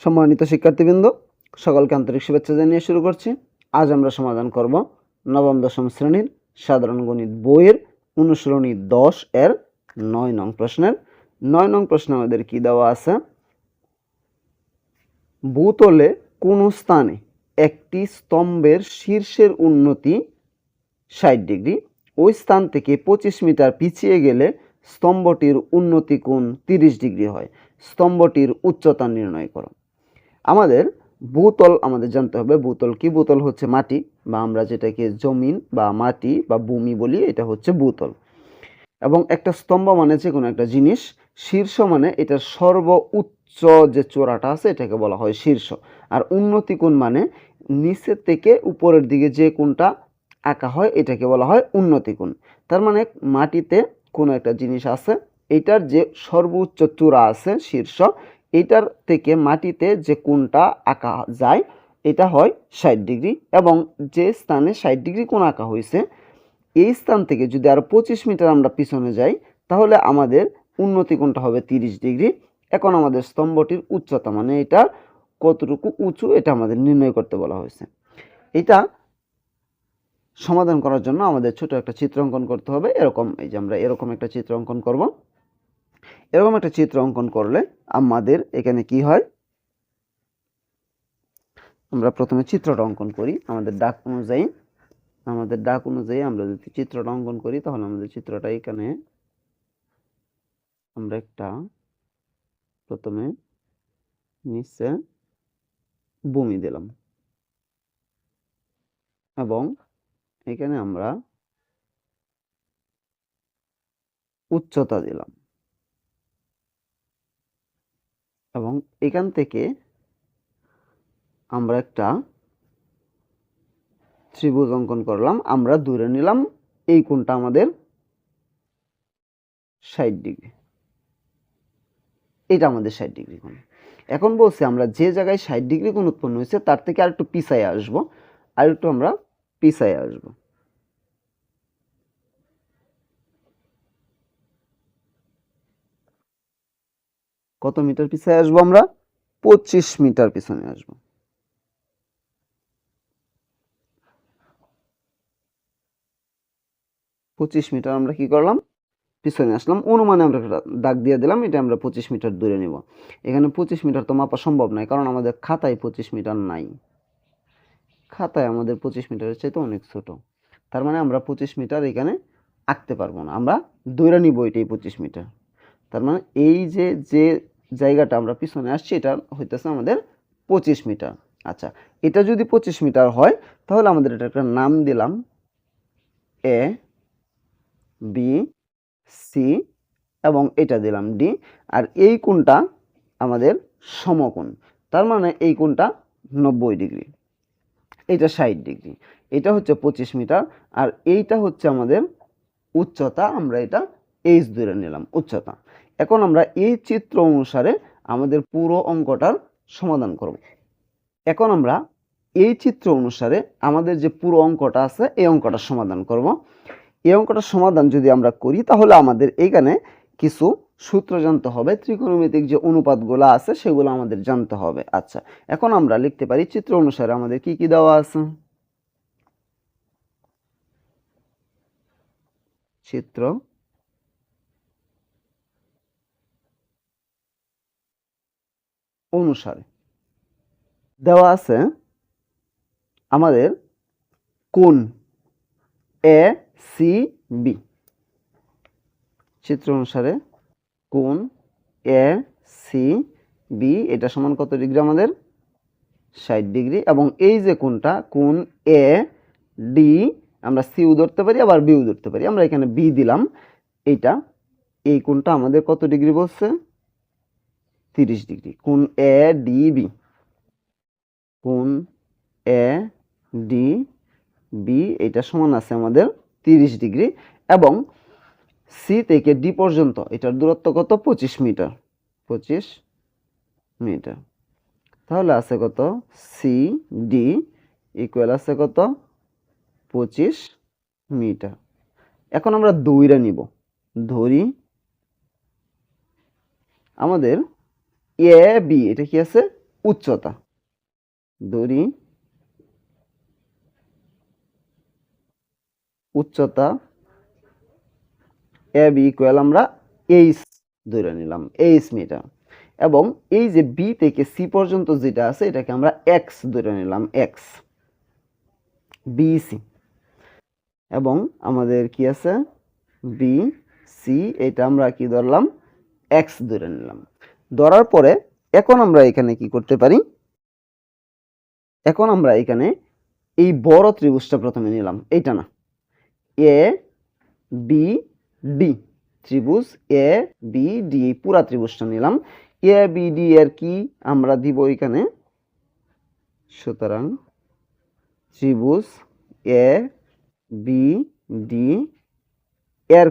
সম্মানিত শিক্ষার্থীবৃন্দ, সকলকে আন্তরিক শুভেচ্ছা জানিয়ে শুরু করছি। আজ আমরা সমাধান করব নবম দশম শ্রেণীর সাধারণ গণিত বইয়ের অনুশীলনী 10 এর 9 নং প্রশ্নের 9 নং প্রশ্নে আমাদের কি দেওয়া আছে? ভূতলে কোন স্থানে একটি স্তম্ভের শীর্ষের উন্নতি 60 ডিগ্রি, ওই স্থান থেকে 25 মিটার পিছিয়ে গেলে স্তম্ভটির উন্নতি কোণ 30 ডিগ্রি হয়। স্তম্ভটির উচ্চতা নির্ণয় করো। আমাদের ভূতল আমাদের জানতে হবে। ভূতল কি? ভূতল হচ্ছে মাটি, বা আমরা যেটাকে জমিন বা মাটি বা ভূমি বলি, এটা হচ্ছে ভূতল। এবং একটা স্তম্ভ মানে যে কোনো একটা জিনিস, শীর্ষ মানে এটার সর্বোচ্চ যে চূড়াটা আছে এটাকে বলা হয় শীর্ষ। আর উন্নতি কোণ মানে নিচের থেকে উপরের দিকে যে কোণটা আঁকা হয় এটাকে বলা হয় উন্নতি কোণ। তার মানে মাটিতে কোনো একটা জিনিস আছে, এটার যে সর্বোচ্চ চূড়া আছে শীর্ষ, এটার থেকে মাটিতে যে কোণটা আঁকা যায় এটা হয় 60 ডিগ্রি। এবং যে স্থানে 60 ডিগ্রি কোণ আঁকা হয়েছে এই স্থান থেকে যদি আরো 25 মিটার আমরা পিছনে যাই তাহলে আমাদের উন্নতি কোণটা হবে 30 ডিগ্রি। এখন আমাদের স্তম্ভটির উচ্চতা মানে এটা কতটুকু উঁচু এটা আমাদের নির্ণয় করতে বলা হয়েছে। এটা সমাধান করার জন্য আমাদের ছোট একটা চিত্র অঙ্কন করতে হবে। এরকম, এই যে আমরা এরকম একটা চিত্র অঙ্কন করব। এরকম একটা চিত্র অঙ্কন করলে আমাদের এখানে কি হয়, আমরা প্রথমে চিত্রটা অঙ্কন করি আমাদের ডাক অনুযায়ী। আমরা যদি চিত্রটা অঙ্কন করি তাহলে আমাদের চিত্রটা এখানে আমরা একটা প্রথমে নিচে ভূমি দিলাম এবং এখানে আমরা উচ্চতা দিলাম এবং এখান থেকে আমরা একটা ত্রিভুজ অঙ্কন করলাম। আমরা ধরে নিলাম এই কোণটা আমাদের 60 ডিগ্রি, এটা আমাদের 60 ডিগ্রি কোণ। এখন বলছে আমরা যে জায়গায় 60 ডিগ্রি কোণ উৎপন্ন হয়েছে তার থেকে আরেকটু পিছায় আসবো, আরেকটু আমরা পিছায় আসবো। কত মিটার পিছায় আসবো? আমরা 25 মিটার পিছনে আসবো। 25 মিটার আমরা কি করলাম? পিছনে আসলাম। অনুমানে আমরা দাগ দিয়ে দিলাম, এটা আমরা 25 মিটার দূরে নিব। এখানে 25 মিটার তো মাপা সম্ভব নয়, কারণ আমাদের খাতায় 25 মিটার নাই। খাতায় আমাদের 25 মিটারের চাইতে অনেক ছোট। তার মানে আমরা 25 মিটার এখানে আঁকতে পারবো না, আমরা দূরে নিব এটাই 25 মিটার। তার মানে এই যে যে জায়গাটা আমরা পিছনে আসছি এটা হইতেছে আমাদের 25 মিটার। আচ্ছা, এটা যদি 25 মিটার হয় তাহলে আমাদের এটা একটা নাম দিলাম এ, বি, সি এবং এটা দিলাম ডি। আর এই কোণটা আমাদের সমকোণ, তার মানে এই কোণটা 90 ডিগ্রি, এটা 60 ডিগ্রি, এটা হচ্ছে 25 মিটার। আর এইটা হচ্ছে আমাদের উচ্চতা, আমরা এটা এইচ ধরে নিলাম উচ্চতা। এখন আমরা এই চিত্র অনুসারে আমাদের পুরো অঙ্কটার সমাধান করব। এখন আমরা এই চিত্র অনুসারে আমাদের যে পুরো অঙ্কটা আছে এই অঙ্কটার সমাধান করব। এই অঙ্কটার সমাধান যদি আমরা করি তাহলে আমাদের এইখানে কিছু সূত্র জানতে হবে, ত্রিকোণমিতিক যে অনুপাতগুলো আছে সেগুলো আমাদের জানতে হবে। আচ্ছা, এখন আমরা লিখতে পারি চিত্র অনুসারে আমাদের কি কি দেওয়া আছে। চিত্র অনুসারে দেওয়া আছে আমাদের কোণ এ সি বি। চিত্র অনুসারে কোণ এ সি বি এটা সমান কত ডিগ্রি? আমাদের 60 ডিগ্রি। এবং এই যে কোণটা কোণ এ ডি, আমরা সিও ধরতে পারি আবার বিও ধরতে পারি, আমরা এখানে বি দিলাম। এইটা এই কোণটা আমাদের কত ডিগ্রি বলছে? 30 ডিগ্রি। কোণ এ ডি বি, কোণ এ ডি বি এটা সমান আছে আমাদের 30 ডিগ্রি। এবং সি থেকে ডি পর্যন্ত এটার দূরত্ব কত? 25 মিটার। 25 মিটার। তাহলে আছে কত? সি ডি ইকুয়াল আছে কত? 25 মিটার। এখন আমরা দইরা নিব, ধরি আমাদের এ বি এটা কি আছে? উচ্চতা, ধরি উচ্চতা এ বি ইকুয়াল আমরা এইচ ধরে নিলাম, এইচ মিটার। এবং এই যে বি থেকে সি পর্যন্ত যেটা আছে এটাকে আমরা এক্স ধরে নিলাম, এক্স বিসি। এবং আমাদের কি আছে বি সি, এটা আমরা কি ধরলাম এক্স ধরে নিলাম। ধরার পরে এখন আমরা এখানে কি করতে পারি, এখন আমরা এখানে এই বড় ত্রিভুজটা প্রথমে নিলাম, এইটা না, এ বি ডি ত্রিভুজ, এ বি ডি এই পুরা ত্রিভুজটা নিলাম। এ বি ডি এর কি আমরা দিব এখানে, সুতরাং ত্রিভুজ এ বি ডি এর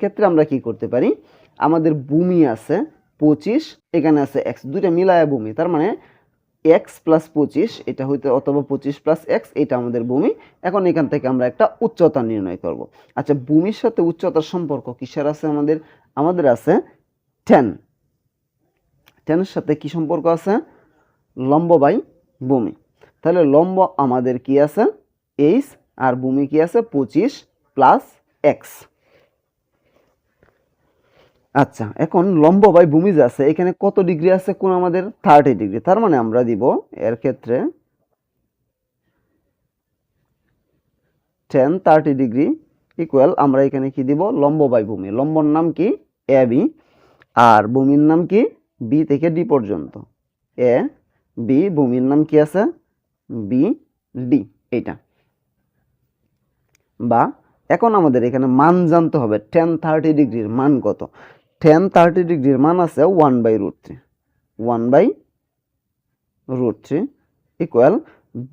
ক্ষেত্রে আমরা কি করতে পারি, আমাদের ভূমি আছে 25, এখানে আছে এক্স, দুইটা মিলায় ভূমি, তার মানে এক্স প্লাস 25 এটা হইতে, অথবা 25 প্লাস এক্স, এটা আমাদের ভূমি। এখন এখান থেকে আমরা একটা উচ্চতা নির্ণয় করব। আচ্ছা, ভূমির সাথে উচ্চতার সম্পর্ক কিসের আছে আমাদের, আমাদের আছে 10, 10 এর সাথে কি সম্পর্ক আছে, লম্ব বাই ভূমি। তাহলে লম্ব আমাদের কি আছে এইচ, আর ভূমি কি আছে 25 প্লাস এক্স। আচ্ছা, এখন লম্ব বাই ভূমি যে আছে এখানে কত ডিগ্রি আছে, কোন আমাদের 30 ডিগ্রি, তার মানে আমরা দিব এর ক্ষেত্রে 10 30 ডিগ্রি ইকুয়াল, আমরা এখানে কি দিব লম্ব বাই ভূমি, লম্বর নাম কি এ বি, আর ভূমির নাম কি বি থেকে ডি পর্যন্ত, এ বি, ভূমির নাম কি আছে বি ডি, এইটা। বা এখন আমাদের এখানে মান জানতে হবে 10 30 ডিগ্রির মান কত। 10 30 ডিগ্রির মান আছে 1/√3, 1/√3 ইকুয়াল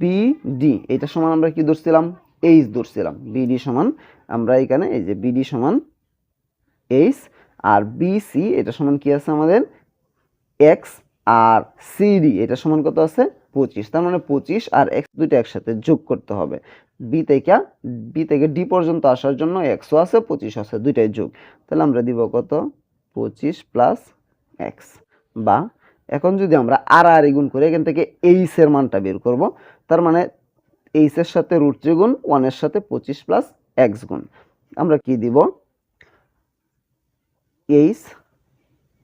বিডি, এটা সমান আমরা কি ধরছিলাম এইচ ধরছিলাম, বিডি সমান আমরা এখানে এই যে বিডি সমান এইচ, আর বিসি এটা সমান কি আছে আমাদের এক্স, আর সিডি এটা সমান কত আছে 25, তার মানে 25 আর এক্স দুইটা একসাথে যোগ করতে হবে। বি থেকে ডি পর্যন্ত আসার জন্য এক্সও আছে 25 আছে, দুইটাই যোগ, তাহলে আমরা দিব কত 25 প্লাস এক্স। বা এখন যদি আমরা আর গুণ করে এখান থেকে এইচ এর মানটা বের করব, তার মানে এইচ এর সাথে √3 গুণ 1 এর সাথে 25 প্লাস এক্স গুণ, আমরা কি দিব এইচ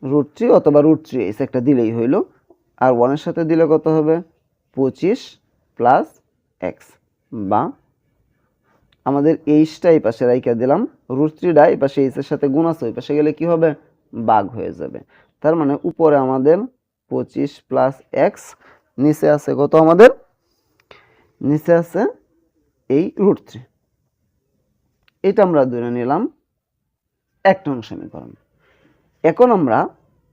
√3 অথবা √3 এইচ একটা দিলেই হইল, আর 1 এর সাথে দিলে কত হবে 25 প্লাস এক্স। বা আমাদের এইচটা এই পাশে রাইখা দিলাম, √3টা এই পাশে এইচ এর সাথে গুণ আছে, ওই পাশে গেলে কি হবে ভাগ হয়ে যাবে, তার মানে উপরে আমাদের 25 প্লাস এক্স, নিচে আছে কত আমাদের, নিচে আছে এই √3, এটা আমরা ধরে নিলাম 1 নং সমীকরণ। এখন আমরা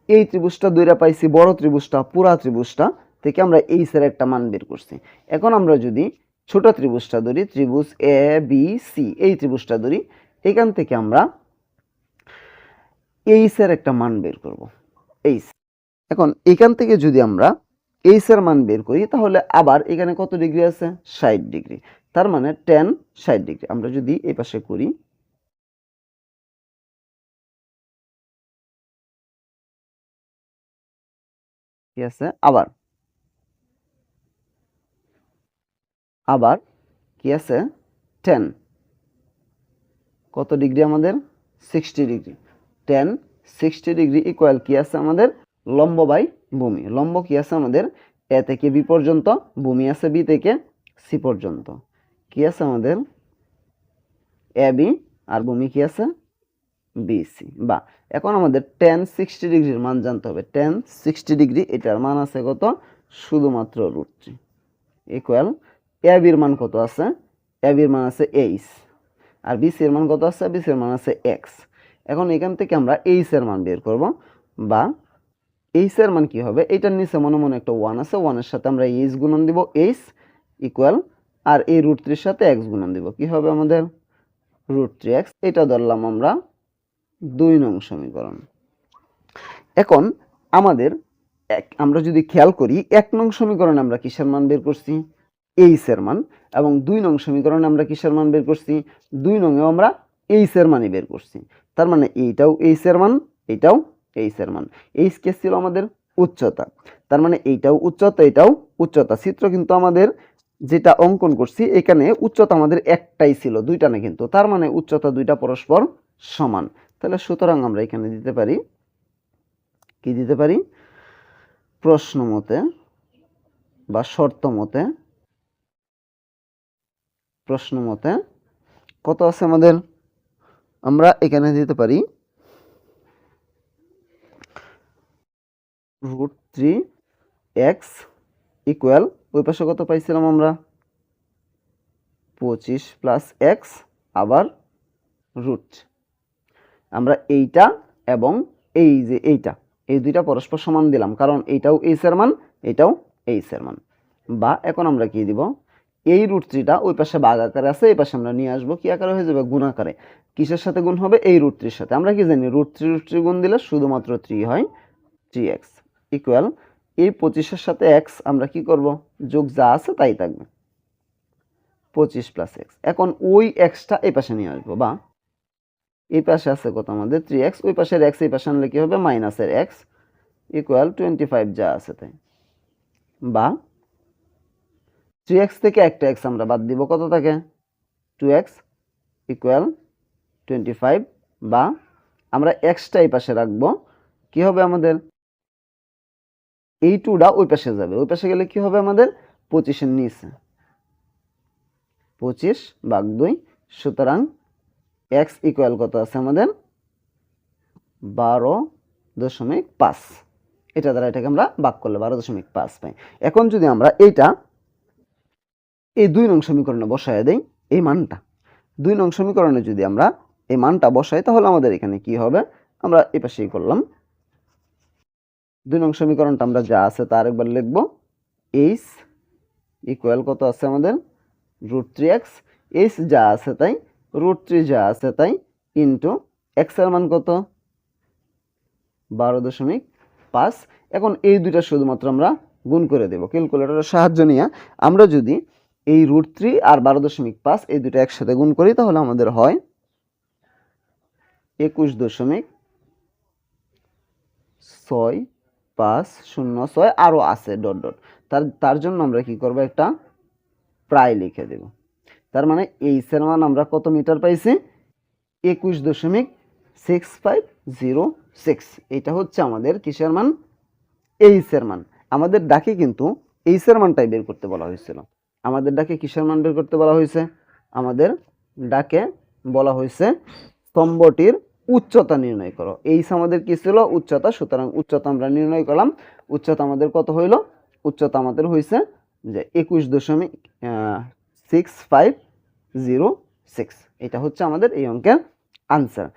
এই ত্রিভুজটা দুইটা পাইছি, বড় ত্রিভুজটা পুরা ত্রিভুজটা থেকে আমরা এইচ এর একটা মান বের করছি। এখন আমরা যদি ছোট ত্রিভুজটা ধরি, ত্রিভুজ এ বি সি এই ত্রিভুজটা ধরি, এখান থেকে আমরা এইচ এর একটা মান বের করব, এইচ। এখন এখান থেকে যদি আমরা এইচ এর মান বের করি, তাহলে আবার এখানে কত ডিগ্রি আছে 60 ডিগ্রি, তার মানে 10 60 ডিগ্রি। আমরা যদি এই পাশে করি, কি আছে আবার কি আছে 10, কত ডিগ্রি আমাদের 60 ডিগ্রি, 10 60 ডিগ্রি ইকুয়াল কি আছে আমাদের লম্ব বাই ভূমি। লম্ব কি আছে আমাদের এ থেকে বি পর্যন্ত, ভূমি আছে বি থেকে সি পর্যন্ত, কি আছে আমাদের এ বি, আর ভূমি কি আছে বিসি। বা এখন আমাদের 10 60 ডিগ্রির মান জানতে হবে, 10 60 ডিগ্রি এটার মান আছে কত শুধুমাত্র √3 ইকুয়াল, এ বির মান কত আছে, এ বির মান আছে এইচ, আর বিসি এর মান কত আছে, বিসি এর মান আছে এক্স। এখন এখান থেকে আমরা এইচ এর মান বের করব। বা এইচ এর মান কি হবে, এটার নিচে মনে মনে একটা 1 আছে, 1 এর সাথে আমরা এইচ গুণন দিব, এইচ ইকুয়াল, আর এই √3 এর সাথে এক্স গুণন দিব, কি হবে আমাদের √3x, এটা ধরলাম আমরা 2 নং সমীকরণ। এখন আমাদের আমরা যদি খেয়াল করি 1 নং সমীকরণে আমরা কিসের মান বের করছি এইচ এর মান, এবং 2 নং সমীকরণে আমরা কিসের মান বের করছি 2 নং এও আমরা এইচ এর মানই বের করছি, তার মানে এইটাও এইচ এর মান, এটাও এইচ এর মান। এইচ কে ছিল আমাদের উচ্চতা, তার মানে এইটাও উচ্চতা এটাও উচ্চতা। চিত্র কিন্তু আমাদের যেটা অঙ্কন করছি এখানে উচ্চতা আমাদের একটাই ছিল, দুইটা না কিন্তু, তার মানে উচ্চতা দুইটা পরস্পর সমান। তাহলে সুতরাং আমরা এখানে দিতে পারি কি দিতে পারি, প্রশ্ন মতে বা শর্ত মতে, প্রশ্ন মতে কত আছে আমাদের, আমরা এখানে দিতে পারি √3x ইকুয়াল, ওই পাশে কত পাইছিলাম আমরা 25 + x আবার রুট। আমরা এইটা এবং এই যে এইটা, এই দুইটা পরস্পর সমান দিলাম, কারণ এইটাও এইচ এর মান এটাও এইচ এর মান। বা এখন আমরা কি দিব, এই √3টা ওই পাশে ভাগ আকারে আছে, এই পাশে আমরা নিয়ে আসবো কি আকারে হয়ে যাবে, গুণ আকারে। কিসের সাথে গুণ হবে, এই √3 সাথে। আমরা কি জানি √3 গুণ দিলে শুধুমাত্র 3 হয়, 3x ইকুয়াল এই 25-এর সাথে x আমরা কি করব, যোগ যা আছে তাই থাকবে, 25 + x। এখন ওই xটা এই পাশে নিয়ে আসবো, বা এই পাশে আছে কত আমাদের 3x, ওই পাশের x এই পাশে আনলে কি হবে, মাইনাসের x ইকুয়াল 25 যা আছে তাই। বা 3x থেকে একটা x আমরা বাদ দিব, কত থাকে 2x ইকুয়াল 25। বা আমরা xটা এই পাশে রাখবো, কি হবে আমাদের, এই 2টা ওই পাশে যাবে, ওই পাশে গেলে কি হবে আমাদের 25-এর নিচে 25/2। সুতরাং x ইকুয়াল কত আছে আমাদের 12.5। এটা দ্বারা এটাকে আমরা ভাগ করলে 12.5 পাই। এখন যদি আমরা এইটা এই 2 নং সমীকরণে বসায় দেই, এই মানটা 2 নং সমীকরণে যদি আমরা এই মানটা বসাই, তাহলে আমাদের এখানে কি হবে, আমরা এই পাশেই করলাম। 2 নং সমীকরণটা আমরা যা আছে তার একবার লিখব, h ইকুয়াল কত আছে আমাদের √3x, h যা আছে তাই, √3 যা আছে তাই, ইন্টু x এর মান কত 12.5। এখন এই দুইটা শুধুমাত্র আমরা গুণ করে দেব ক্যালকুলেটরের সাহায্য নিয়ে। আমরা যদি এই √3 আর 12.5 এই দুটো একসাথে গুণ করি, তাহলে আমাদের হয় 21.6506, আরও আছে ডট ডট। তার জন্য আমরা কি করব, একটা প্রায় লিখে দেব। তার মানে এইচ এর মান আমরা কত মিটার পাইছি, 21.6506। এটা হচ্ছে আমাদের কিসের মান, এইচ এর মান। আমাদের ডাকে কিন্তু এইচ এর মানটাই বের করতে বলা হয়েছিল। আমাদের ডাকে কিসের মান বের করতে বলা হয়েছে, আমাদের ডাকে বলা হয়েছে স্তম্ভটির উচ্চতা নির্ণয় করো। এইচ আমাদের কি ছিল, উচ্চতা। সুতরাং উচ্চতা আমরা নির্ণয় করলাম। উচ্চতা আমাদের কত হইল, উচ্চতা আমাদের হয়েছে যে 21.6506। এটা হচ্ছে আমাদের এই অঙ্কের আনসার।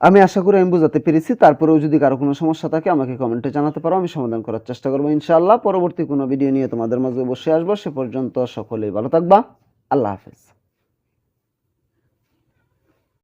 আমি আশা করি আমি বোঝাতে পেরেছি। তারপরেও যদি কারো কোনো সমস্যা থাকে আমাকে কমেন্টে জানাতে পারো, আমি সমাধান করার চেষ্টা করবো ইনশাআল্লাহ। পরবর্তী কোনো ভিডিও নিয়ে তোমাদের মাঝে অবশ্যই আসবো। সে পর্যন্ত সকলেই ভালো থাকবা। আল্লাহ হাফেজ।